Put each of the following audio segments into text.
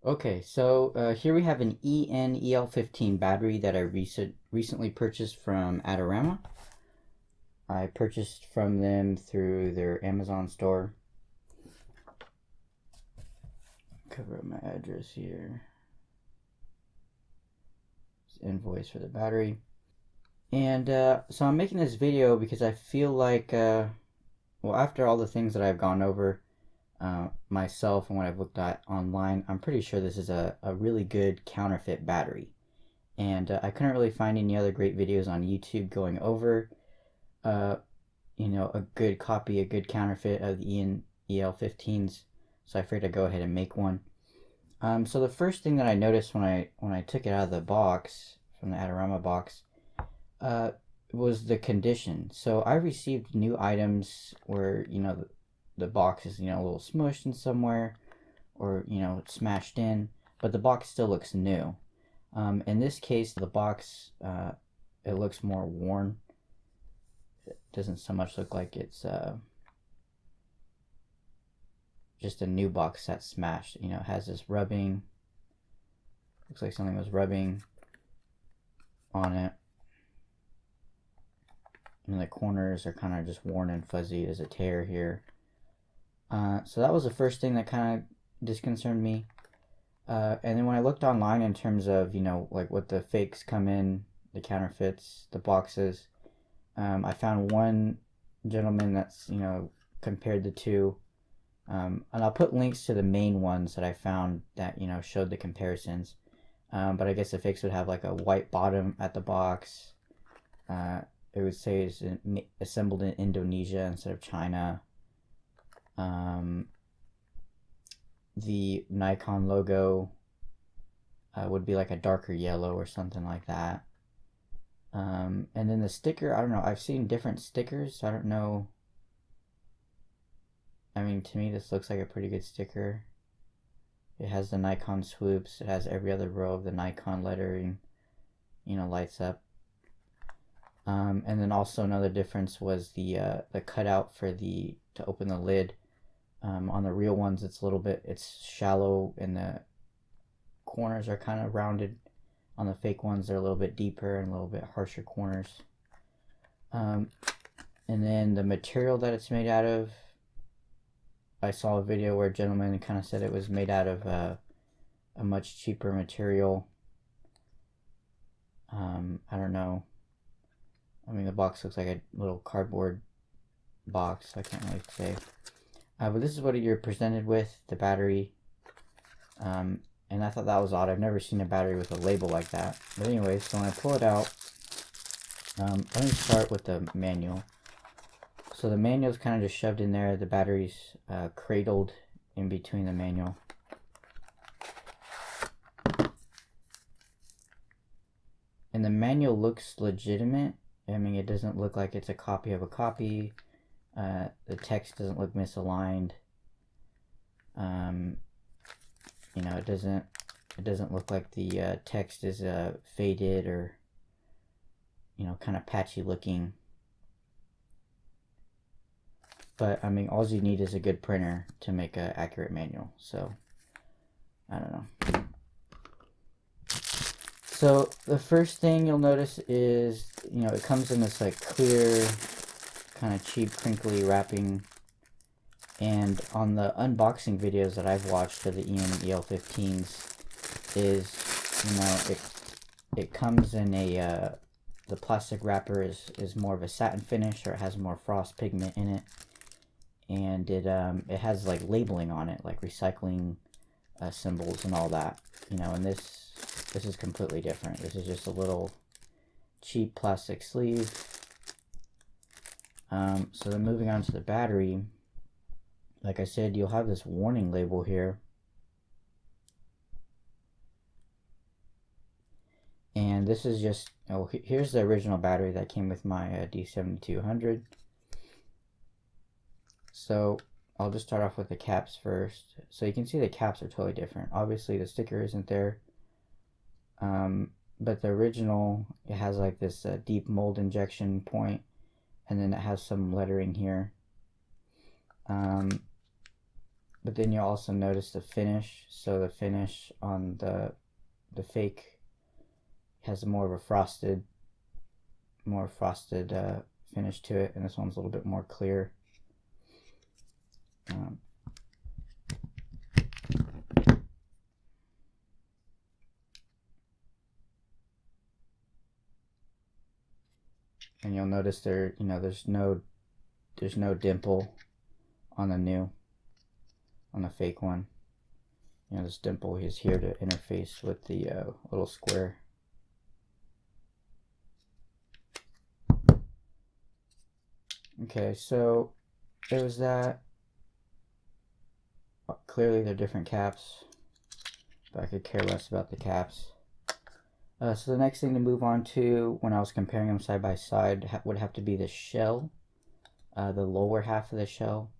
Okay, so here we have an En-eL15 battery that I recently purchased from Adorama. I purchased from them through their Amazon store. Cover up my address here. It's invoice for the battery. And so I'm making this video because I feel like, well, after all the things that I've gone over myself and what I've looked at online, I'm pretty sure this is a really good counterfeit battery. And I couldn't really find any other great videos on YouTube going over, uh, a good copy, a good counterfeit of the En-eL15s. So I figured I'd go ahead and make one. So the first thing that I noticed when I took it out of the box, from the Adorama box, uh, was the condition. So I received new items where the box is a little smushed in somewhere, or smashed in, but the box still looks new. In this case, the box it looks more worn. It doesn't so much look like it's just a new box that's smashed. It has this rubbing. Looks like something was rubbing on it. And the corners are kind of just worn and fuzzy. There's a tear here. So that was the first thing that kind of disconcerted me. And then when I looked online in terms of, like what the fakes come in, the counterfeits, the boxes, I found one gentleman that's, compared the two. And I'll put links to the main ones that I found that, showed the comparisons. But I guess the fakes would have like a white bottom at the box. It would say it's assembled in Indonesia instead of China. The Nikon logo would be like a darker yellow or something like that. And then the sticker, I don't know. I've seen different stickers. So I don't know. I mean, to me, this looks like a pretty good sticker. It has the Nikon swoops. It has every other row of the Nikon lettering, lights up. And then also another difference was the cutout for to open the lid. On the real ones, it's shallow, and the corners are kind of rounded. On the fake ones, they're a little bit deeper and a little bit harsher corners. And then the material that it's made out of, I saw a video where a gentleman kind of said it was made out of a much cheaper material. I don't know. I mean, the box looks like a little cardboard box, so I can't really say. But this is what you're presented with, the battery. And I thought that was odd. I've never seen a battery with a label like that. But anyway, so when I pull it out, let me start with the manual. So the manual is kind of just shoved in there. The battery's cradled in between the manual. And the manual looks legitimate. I mean, it doesn't look like it's a copy of a copy. The text doesn't look misaligned. It doesn't look like the text is faded or kind of patchy looking. But I mean, all you need is a good printer to make an accurate manual. So I don't know. So the first thing you'll notice is it comes in this like clear, kind of cheap, crinkly wrapping. And on the unboxing videos that I've watched for the En-eL15s, is it comes in the plastic wrapper is more of a satin finish, or it has more frost pigment in it, and it has like labeling on it, like recycling symbols and all that. And this is completely different. This is just a little cheap plastic sleeve. So then moving on to the battery, like I said, you'll have this warning label here. And this is just, here's the original battery that came with my D7200. So I'll just start off with the caps first. So you can see the caps are totally different. Obviously the sticker isn't there. But the original, it has like this deep mold injection point, and then it has some lettering here. But then you'll also notice the finish. So the finish on the fake has more of a frosted finish to it, and this one's a little bit more clear. And you'll notice there's no dimple on the fake one. This dimple is here to interface with the little square. Okay, so there was that. Clearly they're different caps, but I could care less about the caps. So the next thing to move on to, when I was comparing them side by side, would have to be the shell, the lower half of the shell.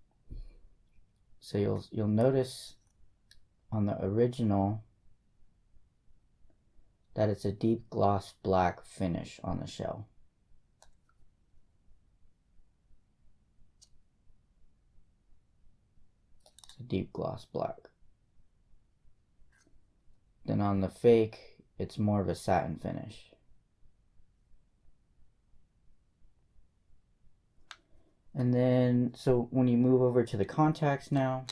So you'll notice on the original that it's a deep gloss black finish on the shell. It's a deep gloss black. Then on the fake, it's more of a satin finish. And then, so when you move over to the contacts now,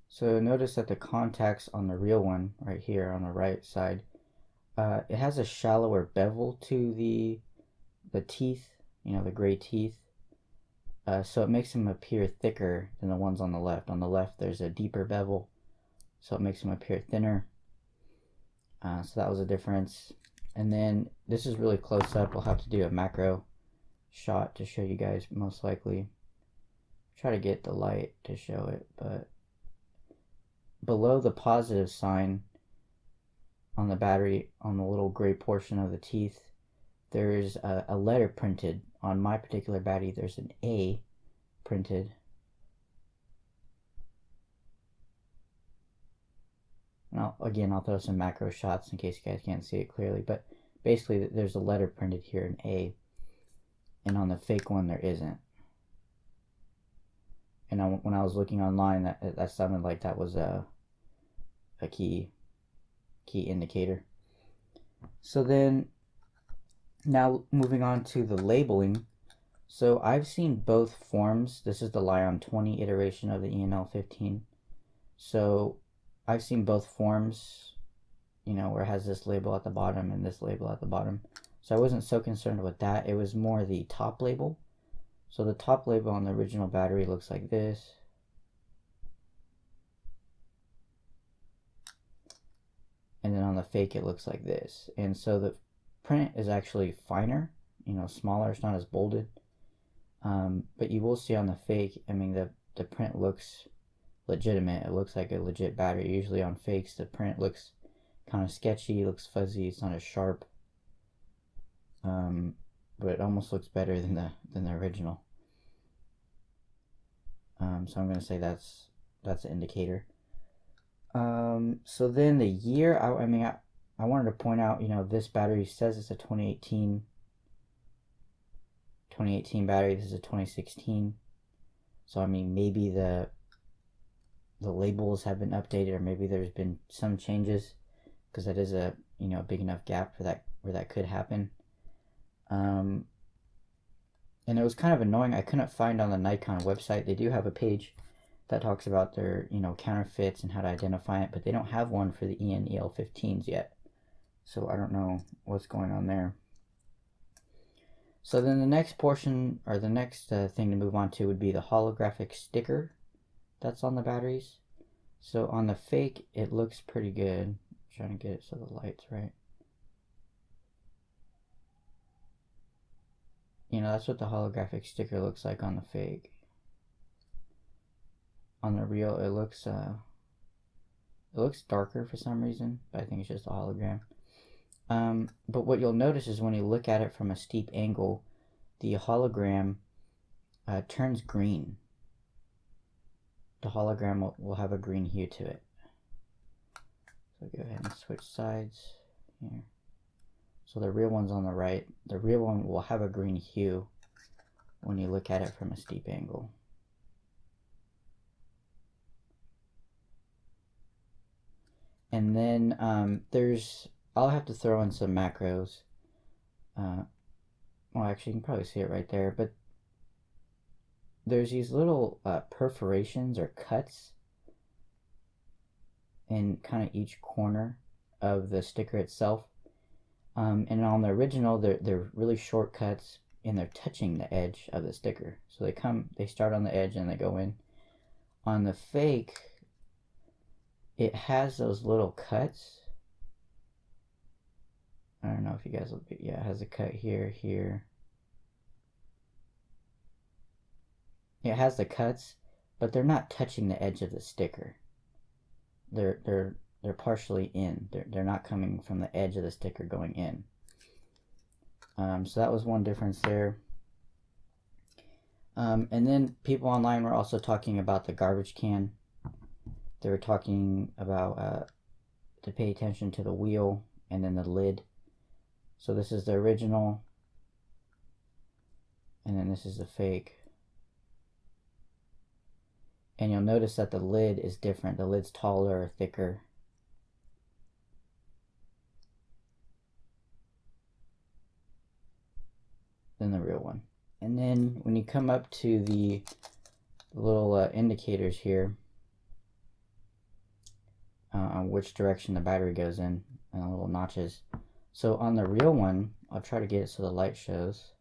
so notice that the contacts on the real one, right here on the right side, it has a shallower bevel to the teeth, the gray teeth. So it makes them appear thicker than the ones on the left. On the left, there's a deeper bevel, so it makes them appear thinner. So that was a difference. And then this is really close up. We'll have to do a macro shot to show you guys, most likely. Try to get the light to show it, but below the positive sign on the battery, on the little gray portion of the teeth, there's a letter printed. On my particular battery, there's an A printed. And I'll throw some macro shots in case you guys can't see it clearly, but basically there's a letter printed here, an A, and on the fake one there isn't. And when I was looking online, that sounded like that was a key indicator. So then, now moving on to the labeling. So I've seen both forms. This is the Lion 20 iteration of the En-eL15. So I've seen both forms, where it has this label at the bottom and this label at the bottom. So I wasn't so concerned with that. It was more the top label. So the top label on the original battery looks like this. And then on the fake it looks like this. And so the print is actually finer, smaller. It's not as bolded. But you will see on the fake, the print looks legitimate. It looks like a legit battery. Usually on fakes the print looks kind of sketchy, looks fuzzy, it's not as sharp. But it almost looks better than the original. So I'm gonna say that's an indicator. So then the year, I wanted to point out, this battery says it's a 2018 battery. This is a 2016. So maybe the labels have been updated, or maybe there's been some changes, because that is a big enough gap for that, where that could happen. And it was kind of annoying. I couldn't find on the Nikon website. They do have a page that talks about their counterfeits and how to identify it, but they don't have one for the En-eL15s yet. So I don't know what's going on there. So then the next portion, or the next thing to move on to, would be the holographic sticker that's on the batteries. So on the fake, it looks pretty good. I'm trying to get it so the light's right. That's what the holographic sticker looks like on the fake. On the real, it looks darker for some reason, but I think it's just a hologram. But what you'll notice is when you look at it from a steep angle, the hologram turns green. The hologram will have a green hue to it. So go ahead and switch sides here. So the real one's on the right. The real one will have a green hue. when you look at it from a steep angle. And then I'll have to throw in some macros. Well, actually, you can probably see it right there, but there's these little perforations or cuts in kind of each corner of the sticker itself. And on the original, they're really short cuts, and they're touching the edge of the sticker. So they start on the edge and they go in. On the fake, it has those little cuts. I don't know if you guys will be, yeah, it has a cut here, here. It has the cuts, but they're not touching the edge of the sticker. They're partially in. They're not coming from the edge of the sticker going in. So that was one difference there. And then people online were also talking about the garbage can. They were talking about to pay attention to the wheel and then the lid. So this is the original, and then this is the fake. And you'll notice that the lid is different. The lid's taller or thicker. Than the real one. And then when you come up to the little indicators here on which direction the battery goes in, and the little notches. So on the real one, I'll try to get it so the light shows.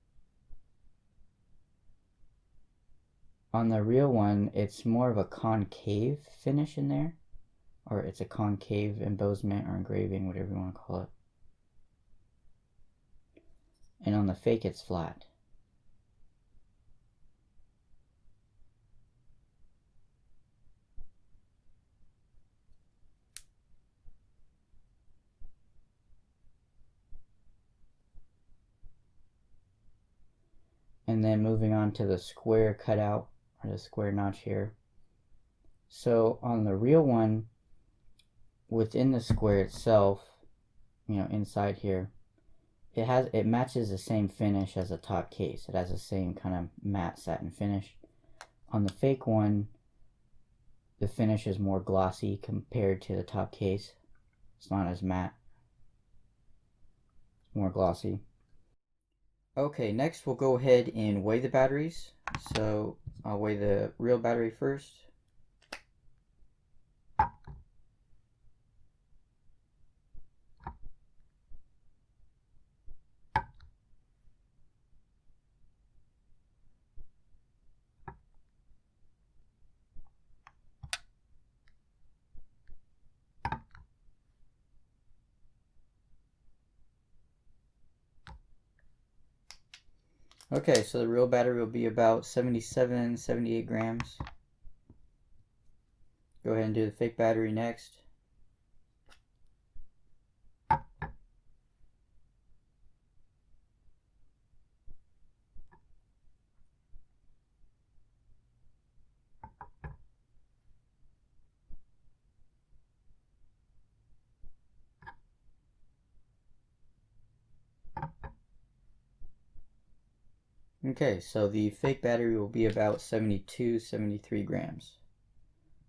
On the real one, it's more of a concave finish in there, or it's a concave embossment or engraving, whatever you want to call it. And on the fake, it's flat. And then moving on to the square cutout, or the square notch here. So on the real one, within the square itself, you know, inside here, it matches the same finish as the top case. It has the same kind of matte satin finish. On the fake one, the finish is more glossy compared to the top case. It's not as matte. It's more glossy. Okay, next we'll go ahead and weigh the batteries. So I'll weigh the real battery first. Okay, so the real battery will be about 77, 78 grams. Go ahead and do the fake battery next. Okay, so the fake battery will be about 72, 73 grams.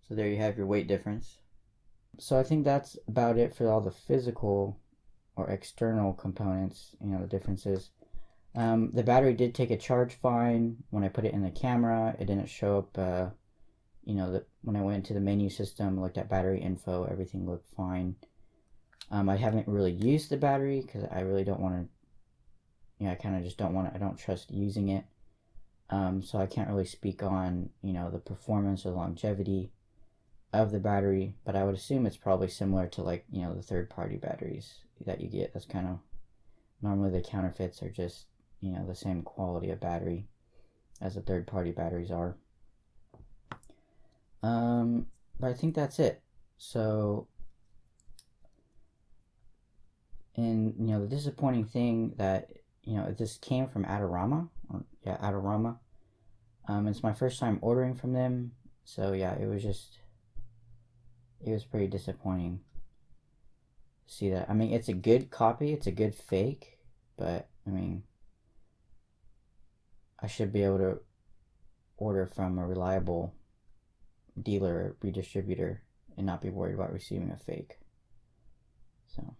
So there you have your weight difference. So I think that's about it for all the physical or external components, you know, the differences. The battery did take a charge fine. When I put it in the camera, it didn't show up, you know, when I went into the menu system, looked at battery info, everything looked fine. I haven't really used the battery because I really don't want to, you know, I kind of just don't want to, I don't trust using it. So I can't really speak on, you know, the performance or longevity of the battery, but I would assume it's probably similar to, like, you know, the third-party batteries that you get. That's kind of, normally the counterfeits are just, you know, the same quality of battery as the third-party batteries are. But I think that's it. So, and, you know, the disappointing thing that, you know, this came from Adorama, or, yeah, Adorama. It's my first time ordering from them, so yeah, it was pretty disappointing to see that. I mean, it's a good copy, it's a good fake, but I mean, I should be able to order from a reliable dealer or redistributor and not be worried about receiving a fake. So